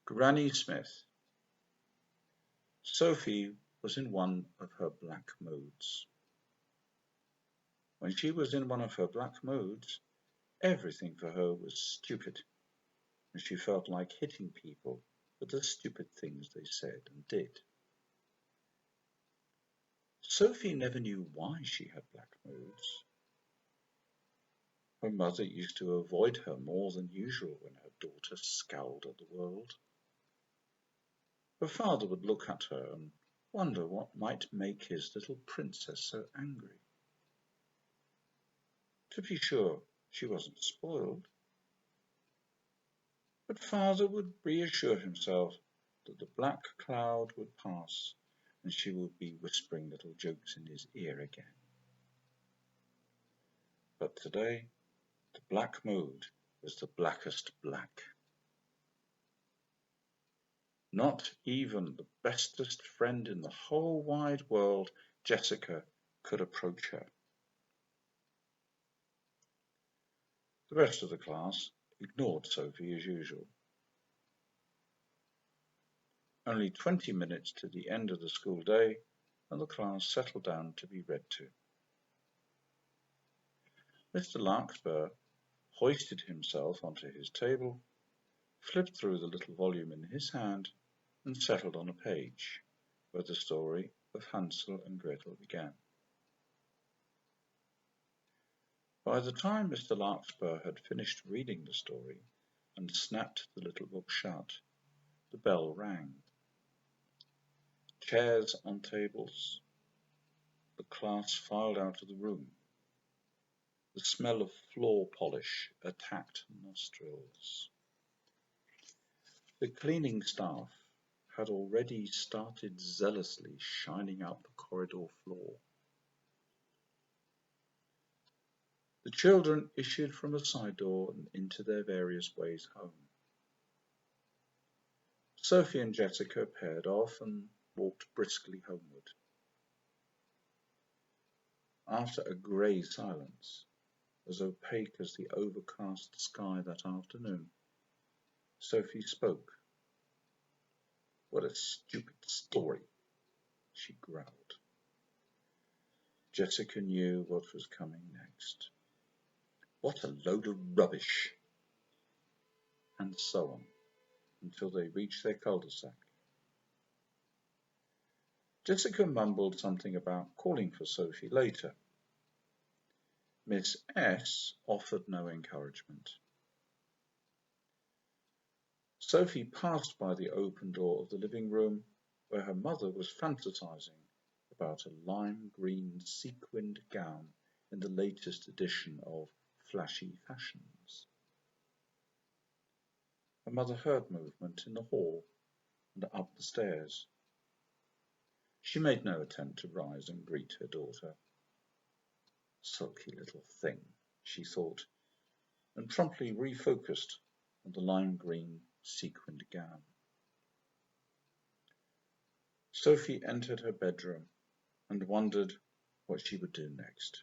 Granny Smith. Sophie was in one of her black moods. When she was in one of her black moods, everything for her was stupid, and she felt like hitting people for the stupid things they said and did. Sophie never knew why she had black moods. Her mother used to avoid her more than usual when her daughter scowled at the world. Her father would look at her and wonder what might make his little princess so angry. To be sure, she wasn't spoiled, but father would reassure himself that the black cloud would pass and she would be whispering little jokes in his ear again. But today, the black mood was the blackest black. Not even the bestest friend in the whole wide world, Jessica, could approach her. The rest of the class ignored Sophie as usual. Only 20 minutes to the end of the school day, and the class settled down to be read to. Mr. Larkspur hoisted himself onto his table, flipped through the little volume in his hand, and settled on a page where the story of Hansel and Gretel began. By the time Mr. Larkspur had finished reading the story and snapped the little book shut, the bell rang. Chairs on tables. The class filed out of the room. The smell of floor polish attacked nostrils. The cleaning staff had already started zealously shining out the corridor floor. The children issued from a side door and into their various ways home. Sophie and Jessica paired off and walked briskly homeward. After a grey silence, as opaque as the overcast sky that afternoon, Sophie spoke. "What a stupid story," she growled. Jessica knew what was coming next. "What a load of rubbish," and so on, until they reached their cul-de-sac. Jessica mumbled something about calling for Sophie later. Miss S. offered no encouragement. Sophie passed by the open door of the living room, where her mother was fantasizing about a lime green sequined gown in the latest edition of Flashy Fashions. Her mother heard movement in the hall and up the stairs. She made no attempt to rise and greet her daughter. "Sulky little thing," she thought, and promptly refocused on the lime green sequined gown. Sophie entered her bedroom and wondered what she would do next.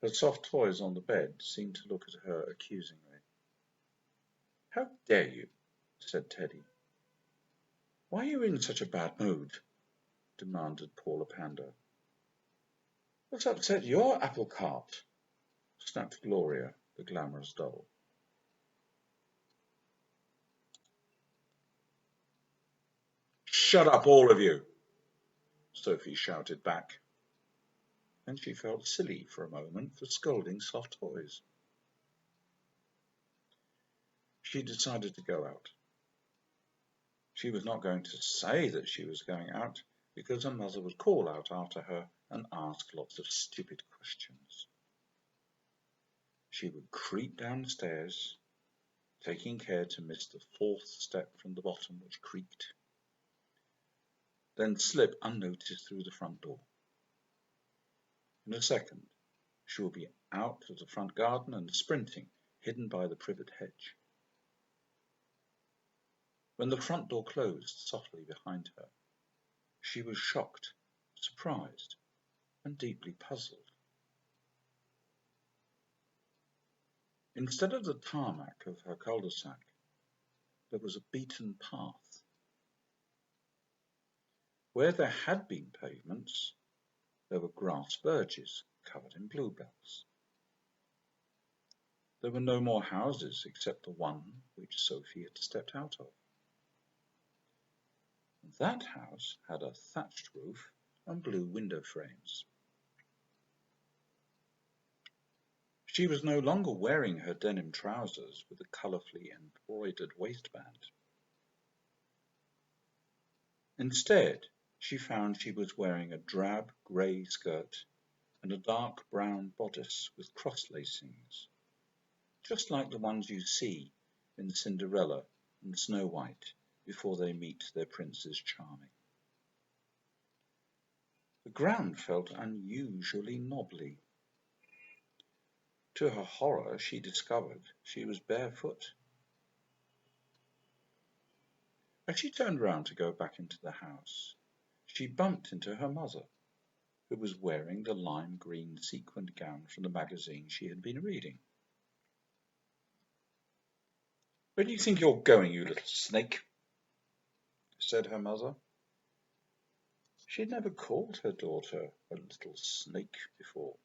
Her soft toys on the bed seemed to look at her accusingly. "How dare you?" said Teddy. "Why are you in such a bad mood?" demanded Paula Panda. "What's upset your apple cart?" snapped Gloria, the glamorous doll. "Shut up, all of you!" Sophie shouted back. Then she felt silly for a moment for scolding soft toys. She decided to go out. She was not going to say that she was going out, because her mother would call out after her and ask lots of stupid questions. She would creep downstairs, taking care to miss the fourth step from the bottom, which creaked, then slip unnoticed through the front door. In a second, she would be out of the front garden and sprinting, hidden by the privet hedge. When the front door closed softly behind her, she was shocked, surprised, and deeply puzzled. Instead of the tarmac of her cul-de-sac, there was a beaten path. Where there had been pavements, there were grass verges covered in bluebells. There were no more houses except the one which Sophie had stepped out of. That house had a thatched roof and blue window frames. She was no longer wearing her denim trousers with a colourfully embroidered waistband. Instead, she found she was wearing a drab grey skirt and a dark brown bodice with cross-lacings, just like the ones you see in Cinderella and Snow White before they meet their Princes Charming. The ground felt unusually knobbly. To her horror, she discovered she was barefoot. As she turned round to go back into the house, she bumped into her mother, who was wearing the lime green sequined gown from the magazine she had been reading. "Where do you think you're going, you little snake?" said her mother. She had never called her daughter a little snake before.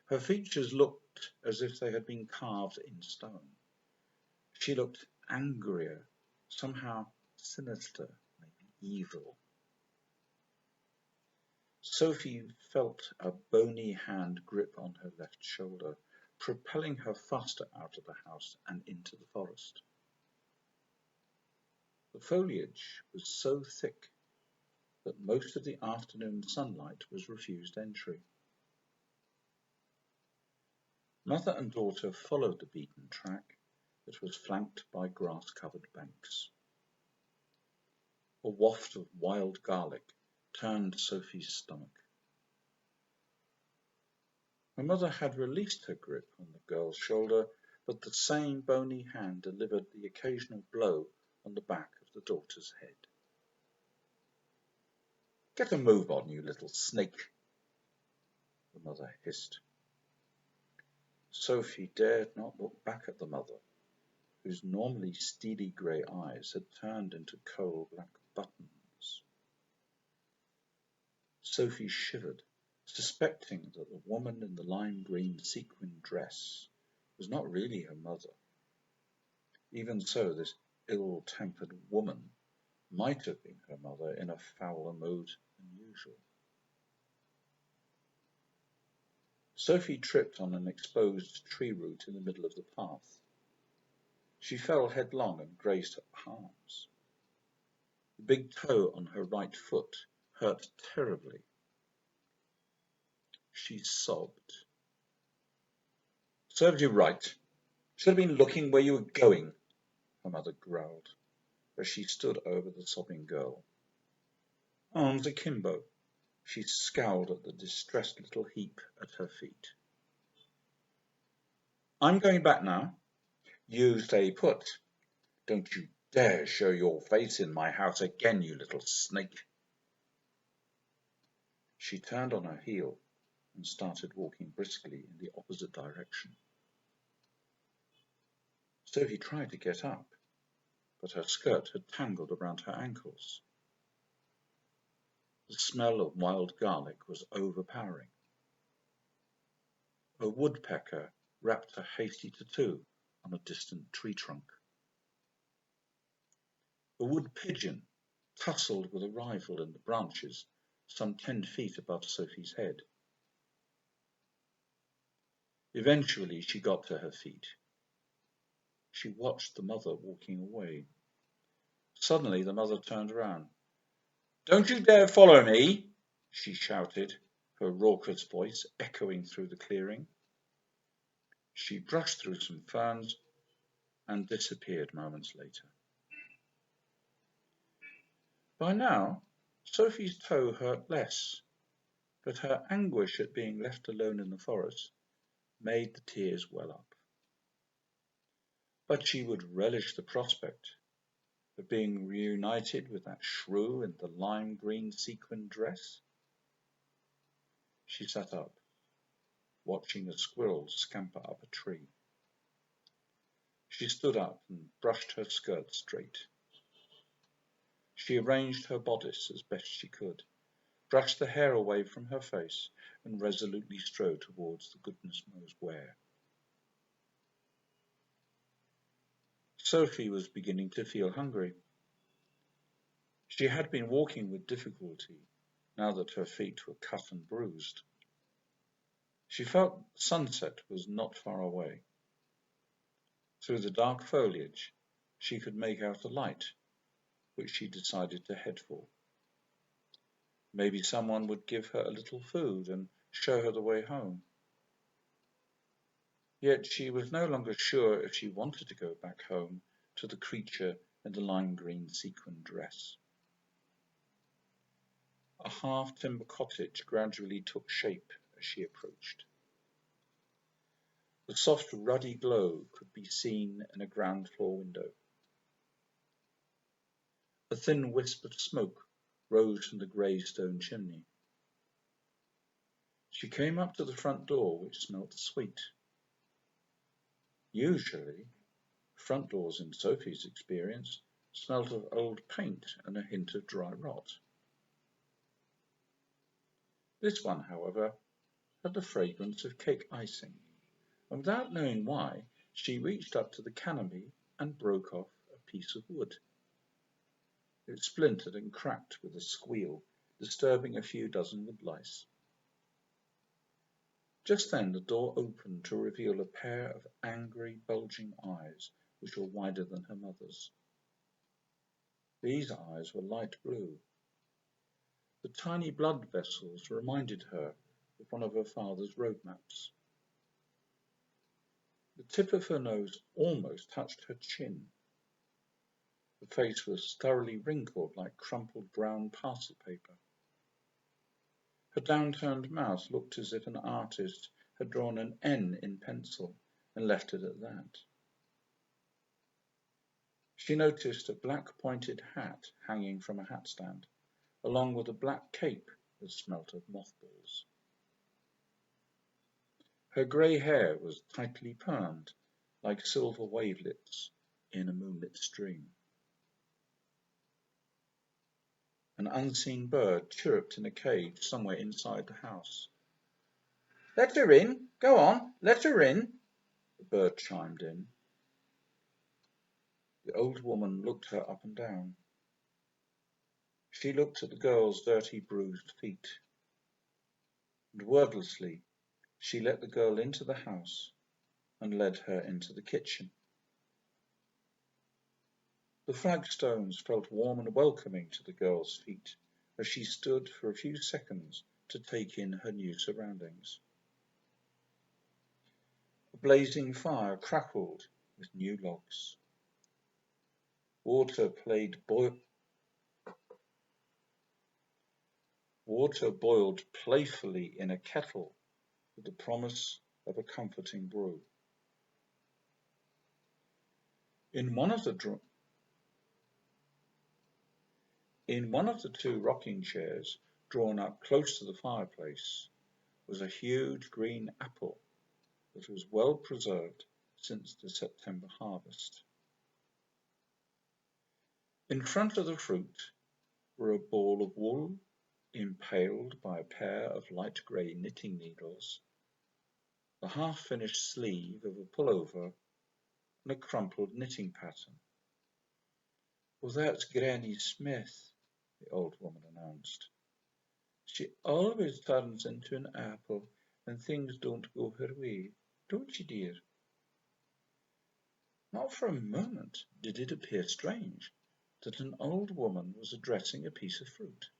Her features looked as if they had been carved in stone. She looked angrier, somehow sinister, maybe evil. Sophie felt a bony hand grip on her left shoulder, propelling her faster out of the house and into the forest. The foliage was so thick that most of the afternoon sunlight was refused entry. Mother and daughter followed the beaten track that was flanked by grass-covered banks. A waft of wild garlic turned Sophie's stomach. Her mother had released her grip on the girl's shoulder, but the same bony hand delivered the occasional blow on the back of the daughter's head. "Get a move on, you little snake," the mother hissed. Sophie dared not look back at the mother, whose normally steely grey eyes had turned into coal-black buttons. Sophie shivered, suspecting that the woman in the lime-green sequin dress was not really her mother. Even so, this ill-tempered woman might have been her mother in a fouler mood than usual. Sophie tripped on an exposed tree root in the middle of the path. She fell headlong and grazed her palms. The big toe on her right foot hurt terribly. She sobbed. "Served you right. Should have been looking where you were going," her mother growled, as she stood over the sobbing girl. Arms akimbo, she scowled at the distressed little heap at her feet. "I'm going back now. You stay put. Don't you dare show your face in my house again, you little snake." She turned on her heel and started walking briskly in the opposite direction. Sophie tried to get up, but her skirt had tangled around her ankles. The smell of wild garlic was overpowering. A woodpecker rapped a hasty tattoo on a distant tree trunk. A wood pigeon tussled with a rival in the branches some 10 feet above Sophie's head. Eventually she got to her feet. She watched the mother walking away. Suddenly the mother turned around. "Don't you dare follow me," she shouted, her raucous voice echoing through the clearing. She brushed through some ferns and disappeared moments later. By now, Sophie's toe hurt less, but her anguish at being left alone in the forest made the tears well up. But she would relish the prospect of being reunited with that shrew in the lime-green sequin dress. She sat up, watching a squirrel scamper up a tree. She stood up and brushed her skirt straight. She arranged her bodice as best she could, brushed the hair away from her face, and resolutely strode towards the goodness knows where. Sophie was beginning to feel hungry. She had been walking with difficulty, now that her feet were cut and bruised. She felt sunset was not far away. Through the dark foliage, she could make out a light, which she decided to head for. Maybe someone would give her a little food and show her the way home. Yet she was no longer sure if she wanted to go back home to the creature in the lime green sequin dress. A half-timber cottage gradually took shape as she approached. The soft ruddy glow could be seen in a ground floor window. A thin wisp of smoke rose from the grey stone chimney. She came up to the front door, which smelt sweet. Usually, front doors in Sophie's experience smelt of old paint and a hint of dry rot. This one, however, had the fragrance of cake icing, and without knowing why, she reached up to the canopy and broke off a piece of wood. It splintered and cracked with a squeal, disturbing a few dozen woodlice. Just then the door opened to reveal a pair of angry, bulging eyes, which were wider than her mother's. These eyes were light blue. The tiny blood vessels reminded her of one of her father's road maps. The tip of her nose almost touched her chin. The face was thoroughly wrinkled like crumpled brown parcel paper. Her downturned mouth looked as if an artist had drawn an N in pencil and left it at that. She noticed a black pointed hat hanging from a hat stand, along with a black cape that smelt of mothballs. Her grey hair was tightly permed, like silver wavelets in a moonlit stream. An unseen bird chirruped in a cage somewhere inside the house. "Let her in! Go on, let her in!" the bird chimed in. The old woman looked her up and down. She looked at the girl's dirty, bruised feet, and wordlessly she let the girl into the house and led her into the kitchen. The flagstones felt warm and welcoming to the girl's feet as she stood for a few seconds to take in her new surroundings. A blazing fire crackled with new logs. Water boiled playfully in a kettle with the promise of a comforting brew. In one of the two rocking chairs drawn up close to the fireplace was a huge green apple that was well preserved since the September harvest. In front of the fruit were a ball of wool impaled by a pair of light grey knitting needles, the half-finished sleeve of a pullover, and a crumpled knitting pattern. "Oh, that's Granny Smith," the old woman announced. "She always turns into an apple when things don't go her way, don't she, dear?" Not for a moment did it appear strange that an old woman was addressing a piece of fruit.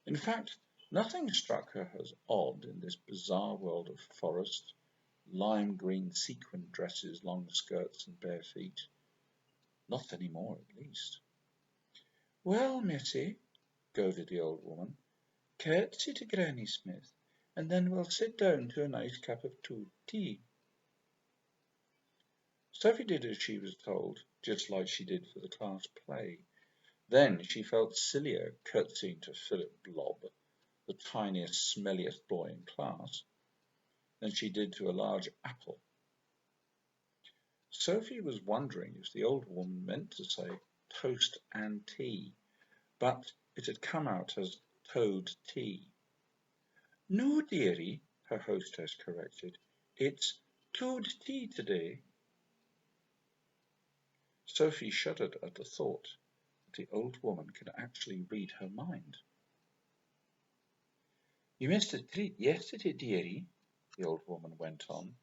In fact, nothing struck her as odd in this bizarre world of forest, lime green sequin dresses, long skirts, and bare feet. Not any more, at least. "Well, Missy," goaded the old woman, "curtsy to Granny Smith, and then we'll sit down to a nice cup of tea." Sophie did as she was told, just like she did for the class play. Then she felt sillier curtsying to Philip Blob, the tiniest, smelliest boy in class, than she did to a large apple. Sophie was wondering if the old woman meant to say toast and tea, but it had come out as toad tea. No, dearie, her hostess corrected. It's toad tea today. Sophie shuddered at the thought that the old woman could actually read her mind. You missed a treat yesterday, dearie, the old woman went on.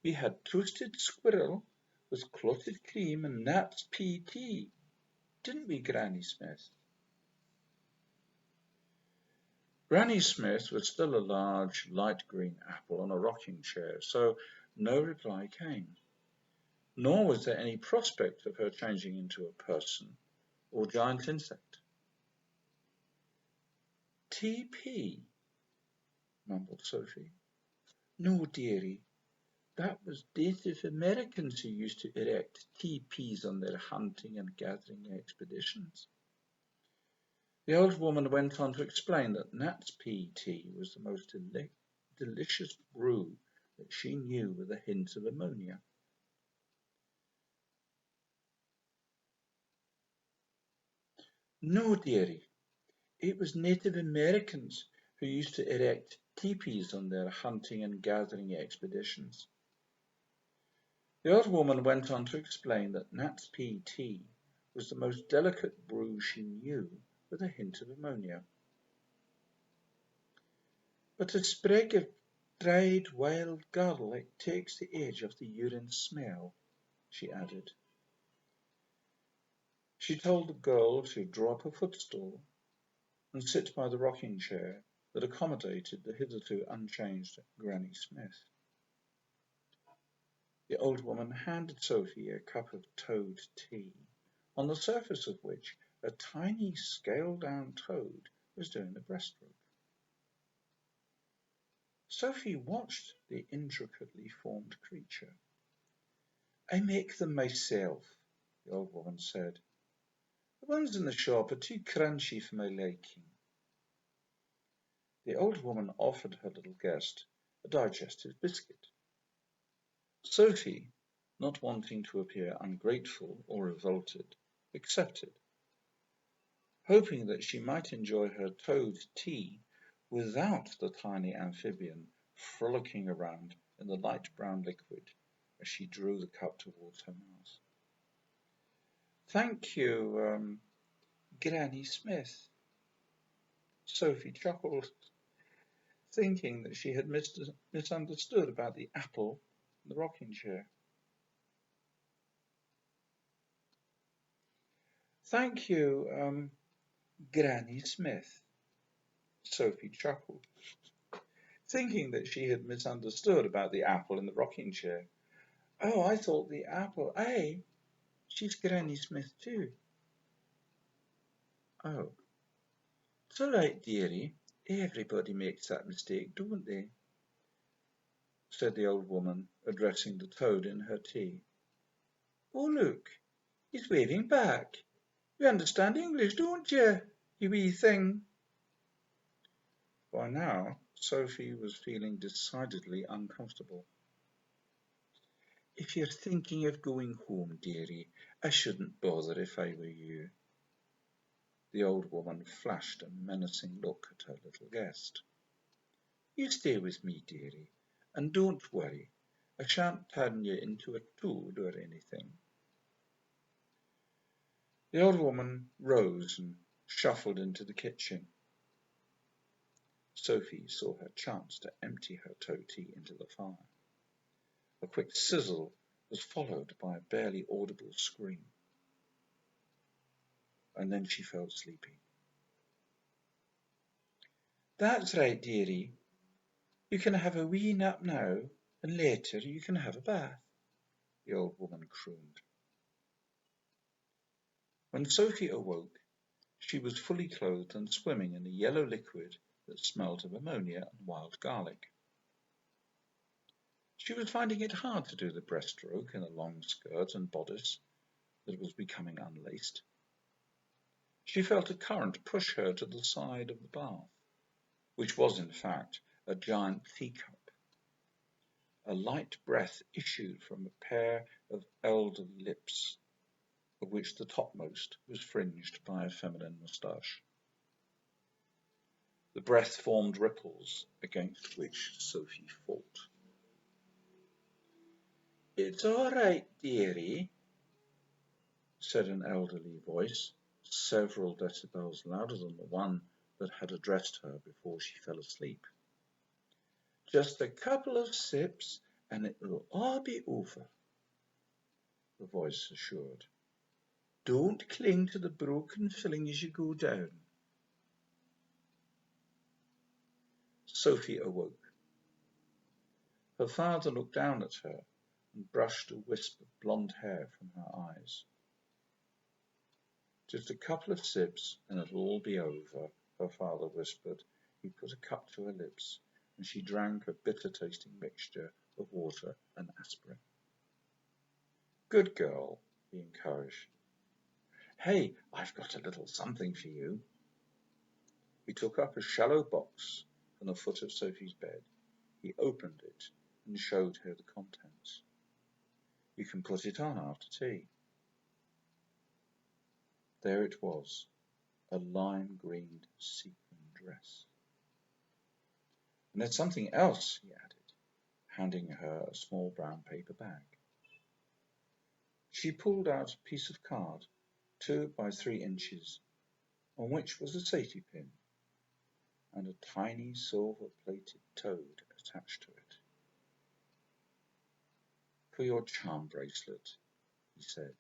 We had toasted squirrel with clotted cream and Nat's pea tea, didn't we, Granny Smith? Granny Smith was still a large, light green apple on a rocking chair, so no reply came. Nor was there any prospect of her changing into a person or giant insect. TP, mumbled Sophie. No, dearie, that was Native Americans who used to erect teepees on their hunting and gathering expeditions. The old woman went on to explain that Nat's pea tea was the most delicious brew that she knew with a hint of ammonia. No, dearie, it was Native Americans who used to erect teepees on their hunting and gathering expeditions. The old woman went on to explain that Nat's pea tea was the most delicate brew she knew with a hint of ammonia. But a sprig of dried wild garlic takes the edge off the urine smell, she added. She told the girl to draw up a footstool and sit by the rocking chair that accommodated the hitherto unchanged Granny Smith. The old woman handed Sophie a cup of toad tea, on the surface of which a tiny scaled-down toad was doing the breaststroke. Sophie watched the intricately formed creature. I make them myself, the old woman said. The ones in the shop are too crunchy for my liking. The old woman offered her little guest a digestive biscuit. Sophie, not wanting to appear ungrateful or revolted, accepted, hoping that she might enjoy her toad tea without the tiny amphibian frolicking around in the light brown liquid as she drew the cup towards her mouth. Thank you, Granny Smith. Sophie chuckled, thinking that she had misunderstood about the apple in the rocking chair. Thank you, Granny Smith. Sophie chuckled, thinking that she had misunderstood about the apple in the rocking chair. Oh, I thought the apple. Aye, she's Granny Smith too. Oh, it's all right, dearie. Everybody makes that mistake, don't they? Said the old woman, addressing the toad in her tea. Oh, look, he's waving back. You understand English, don't you, you wee thing? By now, Sophie was feeling decidedly uncomfortable. If you're thinking of going home, dearie, I shouldn't bother if I were you. The old woman flashed a menacing look at her little guest. You stay with me, dearie, and don't worry. I shan't turn you into a toad or anything. The old woman rose and shuffled into the kitchen. Sophie saw her chance to empty her toad tea into the fire. A quick sizzle was followed by a barely audible scream. And then she fell sleepy. That's right, dearie. You can have a wee nap now, and later you can have a bath, the old woman crooned. When Sophie awoke, she was fully clothed and swimming in a yellow liquid that smelt of ammonia and wild garlic. She was finding it hard to do the breaststroke in a long skirt and bodice that was becoming unlaced. She felt a current push her to the side of the bath, which was in fact a giant teacup. A light breath issued from a pair of elderly lips, of which the topmost was fringed by a feminine moustache. The breath formed ripples against which Sophie fought. "It's all right, dearie," said an elderly voice, several decibels louder than the one that had addressed her before she fell asleep. "Just a couple of sips and it will all be over," the voice assured. "Don't cling to the broken filling as you go down." Sophie awoke. Her father looked down at her and brushed a wisp of blonde hair from her eyes. "Just a couple of sips and it'll all be over," her father whispered. He put a cup to her lips, and she drank a bitter-tasting mixture of water and aspirin. "Good girl," he encouraged. "Hey, I've got a little something for you." He took up a shallow box from the foot of Sophie's bed. He opened it and showed her the contents. "You can put it on after tea." There it was, a lime-green sequin dress. "And there's something else," he added, handing her a small brown paper bag. She pulled out a piece of card, 2 by 3 inches, on which was a safety pin and a tiny silver-plated toad attached to it. "For your charm bracelet," he said.